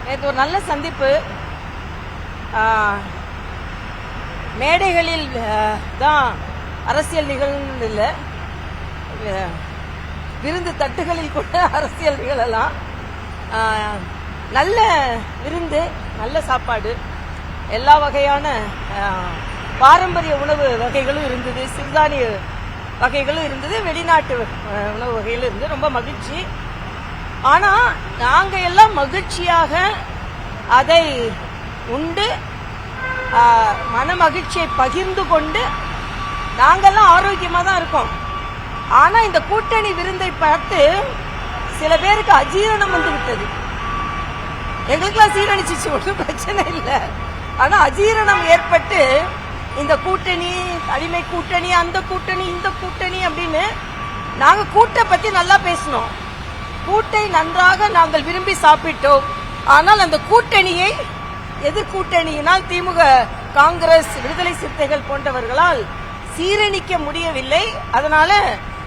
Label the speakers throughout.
Speaker 1: நேற்று ஒரு நல்ல சந்திப்பு. மேடைகளில் தான் அரசியல் நிகழ்வு இல்லை, விருந்து தட்டுகளில் கூட அரசியல் நிகழலாம். நல்ல விருந்து, நல்ல சாப்பாடு, எல்லா வகையான பாரம்பரிய உணவு வகைகளும் இருந்தது, சிறுதானிய வகைகளும் இருந்தது, வெளிநாட்டு உணவு வகைகளும் இருந்தது. ரொம்ப மகிழ்ச்சி. ஆனா நாங்க எல்லாம் மகிழ்ச்சியாக அதை உண்டு மன மகிழ்ச்சியை பகிர்ந்து கொண்டு நாங்கெல்லாம் ஆரோக்கியமா தான் இருக்கோம். ஆனா இந்த கூட்டணி விருந்தை பார்த்து சில பேருக்கு அஜீரணம் வந்து விட்டது. எங்களுக்கெல்லாம் சீரணிச்சிச்சு, ஒன்றும் பிரச்சனை இல்லை. ஆனா அஜீரணம் ஏற்பட்டு இந்த கூட்டணி, அடிமை கூட்டணி, அந்த கூட்டணி, இந்த கூட்டணி அப்படின்னு நாங்க கூட்டை பத்தி நல்லா பேசணும். கூட்டை நன்றாக நாங்கள் விரும்பி சாப்பிட்டோம். ஆனால் அந்த கூட்டணியை எதிர்கூட்டணியினால் திமுக, காங்கிரஸ், விடுதலை சிறுத்தைகள் போன்றவர்களால் சீரணிக்க முடியவில்லை. அதனால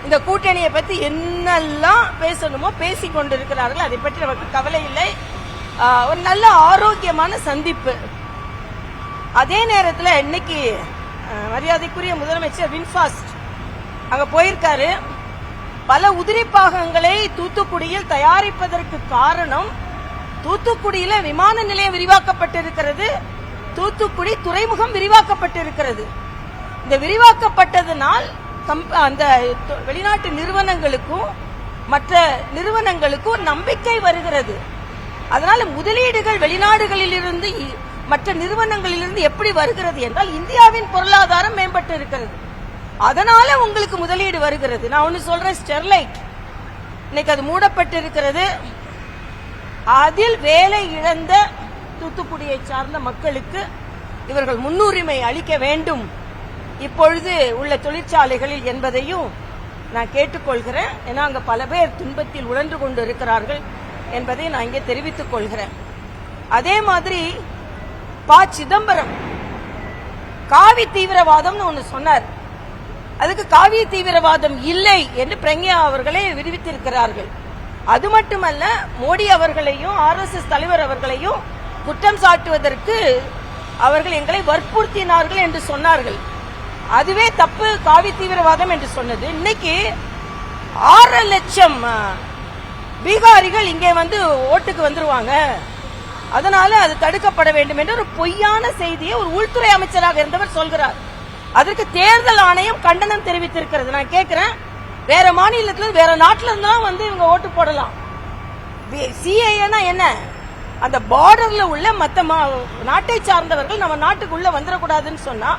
Speaker 1: இந்த கூட்டணியை பத்தி என்னெல்லாம் பேசணுமோ பேசிக் கொண்டிருக்கிறார்கள். அதை பற்றி நமக்கு கவலை இல்லை. ஒரு நல்ல ஆரோக்கியமான சந்திப்பு. அதே நேரத்தில் இன்னைக்கு மரியாதைக்குரிய முதலமைச்சர் வின்ஃபாஸ்ட் அங்க போயிருக்காரு. பல உதிரி பாகங்களை தூத்துக்குடியில் தயாரிப்பதற்கு காரணம், தூத்துக்குடியில விமான நிலையம் விரிவாக்கப்பட்டிருக்கிறது, தூத்துக்குடி துறைமுகம் விரிவாக்கப்பட்டிருக்கிறது. இந்த விரிவாக்கப்பட்டதனால் அந்த வெளிநாட்டு நிறுவனங்களுக்கும் மற்ற நிறுவனங்களுக்கும் ஒரு நம்பிக்கை வருகிறது. அதனால முதலீடுகள் வெளிநாடுகளில் இருந்து மற்ற நிறுவனங்களிலிருந்து எப்படி வருகிறது என்றால் இந்தியாவின் பொருளாதாரம் மேம்பட்டு இருக்கிறது. அதனால உங்களுக்கு முதலீடு வருகிறது. நான் ஒன்னு சொல்றேன், ஸ்டெர்லைட் இன்னைக்கு அது மூடப்பட்டு இருக்கிறது. அதில் வேலை இழந்த தூத்துக்குடியை சார்ந்த மக்களுக்கு இவர்கள் முன்னுரிமை அளிக்க வேண்டும் இப்பொழுது உள்ள தொழிற்சாலைகளில் என்பதையும் நான் கேட்டுக்கொள்கிறேன். ஏன்னா அங்க பல பேர் துன்பத்தில் உழன்று கொண்டு இருக்கிறார்கள் என்பதை நான் இங்கே தெரிவித்துக் கொள்கிறேன். அதே மாதிரி ப. சிதம்பரம் காவி தீவிரவாதம்னு ஒன்னு சொன்னார். அதுக்கு காவி தீவிரவாதம் இல்லை என்று பிரக்யா அவர்களே விடுவித்திருக்கிறார்கள். அது மட்டுமல்ல, மோடி அவர்களையும் RSS தலைவர் அவர்களையும் குற்றம் சாட்டுவதற்கு அவர்கள் எங்களை வற்புறுத்தினார்கள் என்று சொன்னார்கள். அதுவே தப்பு, காவி தீவிரவாதம் என்று சொன்னது. இன்னைக்கு 6 லட்சம் பீகாரிகள் இங்கே வந்து ஓட்டுக்கு வந்துருவாங்க, அதனால அது தடுக்கப்பட வேண்டும் என்று ஒரு பொய்யான செய்தியை ஒரு உள்துறை அமைச்சராக இருந்தவர் சொல்கிறார். அதற்கு தேர்தல் ஆணையம் கண்டனம் தெரிவித்திருக்கிறது. நான் கேட்கிறேன், வேற மாநிலத்தில் வேற நாட்டில இருந்தாலும் வந்து இவங்க ஓட்டு போடலாம். சிஏஏனா என்ன? அந்த பார்டர்ல உள்ள மற்ற நாட்டை சார்ந்தவர்கள் நம்ம நாட்டுக்குள்ள வந்துடக்கூடாதுன்னு சொன்னா,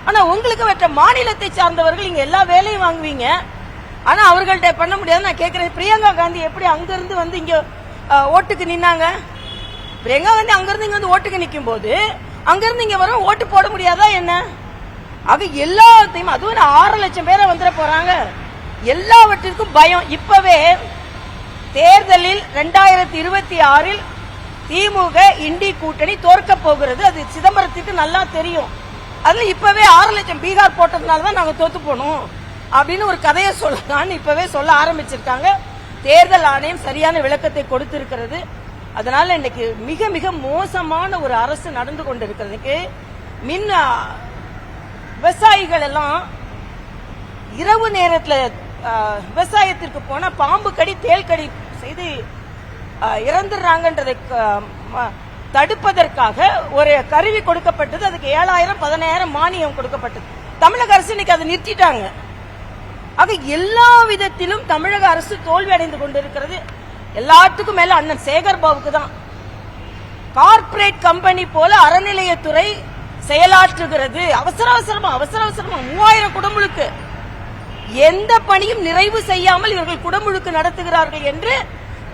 Speaker 1: ஆனா உங்களுக்கு மற்ற மாநிலத்தை சார்ந்தவர்கள் இங்க எல்லா வேலையும் வாங்குவீங்க, ஆனா அவர்கள்ட்ட பண்ண முடியாது. நான் கேட்கிறேன், பிரியங்கா காந்தி எப்படி அங்கிருந்து வந்து இங்க ஓட்டுக்கு நின்னாங்க? பிரியங்கா காந்தி அங்கிருந்து இங்க வந்து ஓட்டுக்கு நிக்கும் போது அங்கிருந்து இங்க வரும் ஓட்டு போட முடியாதா என்ன? அது எல்லாத்தையும், அதுவும் 6 லட்சம் பேரை வந்துட போறாங்க. எல்லாவற்றிற்கும் பயம். இப்பவே தேர்தலில் 2026 திமுக இண்டி கூட்டணி தோற்க போகிறது. அது சிதம்பரத்துக்கு நல்லா தெரியும். அதுல இப்பவே 6 லட்சம் பீகார் போட்டதுனாலதான் நாங்க தோத்து போனோம் அப்படின்னு ஒரு கதையை சொல்லலாம்னு இப்பவே சொல்ல ஆரம்பிச்சிருக்காங்க. தேர்தல் ஆணையம் சரியான விளக்கத்தை கொடுத்திருக்கிறது. அதனால இன்னைக்கு மிக மிக மோசமான ஒரு அரசு நடந்து கொண்டிருக்கிறது. மின் விவசாயிகள் எல்லாம் இரவு நேரத்தில் விவசாயத்திற்கு போனா பாம்பு கடி, தேல் கடி செய்து இறந்துடுறாங்கன்றதை தடுப்பதற்காக ஒரு கருவி கொடுக்கப்பட்டது. அதுக்கு 7,000 10,000 மானியம் கொடுக்கப்பட்டது. தமிழக அரசு இன்னைக்கு அதை நிறுத்திட்டாங்க. ஆக எல்லா விதத்திலும் தமிழக அரசு தோல்வி அடைந்து கொண்டிருக்கிறது. எல்லாத்துக்கும் மேல அண்ணன் சேகர் பாபுக்கு தான். கார்ப்பரேட் கம்பெனி போல அறநிலையத்துறை செயலாற்றுகிறது. அவசர அவசரமா 3000 குடமுழுக்கு, எந்த பணியும் நிறைவு செய்யாமல் இவர்கள் குடமுழுக்கு நடத்துகிறார்கள் என்று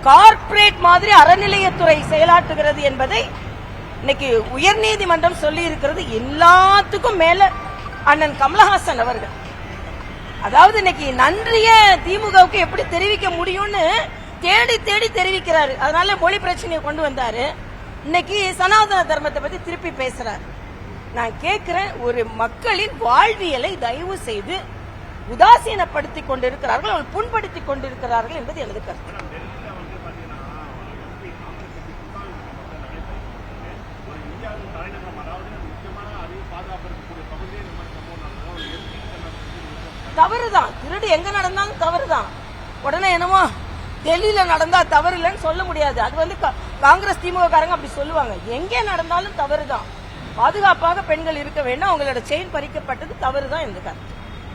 Speaker 1: கார்ப்பரேட் மாதிரி அறநிலையத்துறை செயலாற்றுகிறது என்பதை இன்னைக்கு உயர்நீதிமன்றம் சொல்லி இருக்கிறது. எல்லாத்துக்கும் மேல அண்ணன் கமலஹாசன் அவர்கள், அதாவது இன்னைக்கு நன்றிய திமுகவுக்கு எப்படி தெரிவிக்க முடியும்னு தேடி தேடி தெரிவிக்கிறாரு. அதனால மொழி பிரச்சனையை கொண்டு வந்தாரு. இன்னைக்கு சனாதன தர்மத்தை பத்தி திருப்பி பேசுறாரு. நான் கேட்கிறேன், ஒரு மக்களின் வாழ்வியலை தயவு செய்து உதாசீனப்படுத்திக் கொண்டிருக்கிறார்கள், அவர்கள் புண்படுத்திக் கொண்டிருக்கிறார்கள் என்பது எனது கருத்து. தவறுதான். திருடு எங்க நடந்தாலும் தவறுதான். உடனே என்னமோ டெல்லியில நடந்தா தவறு இல்லைன்னு சொல்ல முடியாது. அது வந்து காங்கிரஸ் திமுக காரங்க அப்படி சொல்லுவாங்க. எங்கே நடந்தாலும் தவறுதான். பாதுகாப்பாக பெண்கள் இருக்க வேண்டும். அவங்களோட செயின் பறிக்கப்பட்டது தவறுதான் இந்த கருத்து.